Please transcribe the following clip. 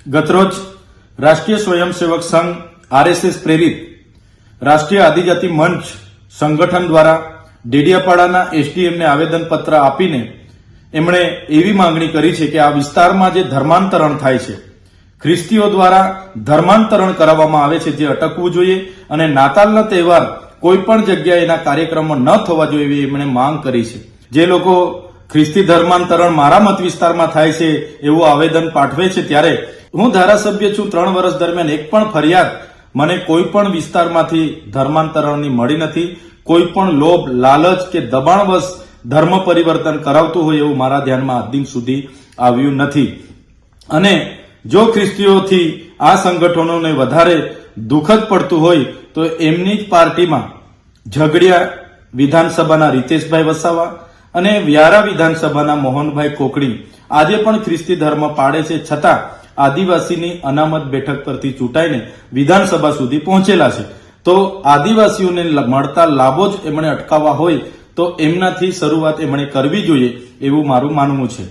ગતરોજ રાષ્ટ્રીય સ્વયંસેવક સંઘ આરએસએસ પ્રેરિત રાષ્ટ્રીય આદિજાતિ મંચ સંગઠન દ્વારા ડેડિયાપાડાના એસડીએમને આવેદનપત્ર આપીને એમણે એવી માંગણી કરી છે કે આ વિસ્તારમાં જે ધર્માંતરણ થાય છે, ખ્રિસ્તીઓ દ્વારા ધર્માંતરણ કરાવવામાં આવે છે, જે અટકવું જોઈએ અને નાતાલના તહેવાર કોઈ પણ જગ્યાએ એના કાર્યક્રમો ન થવા જોઈએ એવી એમણે માંગ કરી છે. જે લોકો ખ્રિસ્તી ધર્માંતરણ મારા મત વિસ્તારમાં થાય છે એવું આવેદન પાઠવે છે, ત્યારે હું ધારાસભ્ય છું. 3 વર્ષ દરમિયાન એક પણ ફરિયાદ મને કોઈ પણ વિસ્તારમાંથી ધર્માંતરણની મળી નથી. કોઈ પણ લોભ, લાલચ કે દબાણવશ ધર્મ પરિવર્તન કરાવતું હોય એવું મારા ધ્યાનમાં આજ દિન સુધી આવ્યું નથી. અને જો ખ્રિસ્તીઓથી આ સંગઠનોને વધારે દુઃખદ પડતું હોય તો એમની જ પાર્ટીમાં ઝઘડિયા વિધાનસભાના રીતેશભાઈ વસાવા અને વ્યારા વિધાનસભાના મોહનભાઈ કોકડી આજે પણ ખ્રિસ્તી ધર્મ પાળે છે, છતાં આદિવાસીની અનામત બેઠક પરથી ચૂંટાઈને વિધાનસભા સુધી પહોંચેલા છે. તો આદિવાસીઓને મળતા લાભો જ એમણે અટકાવવા હોય તો એમનાથી શરૂઆત એમણે કરવી જોઈએ એવું મારું માનવું છે.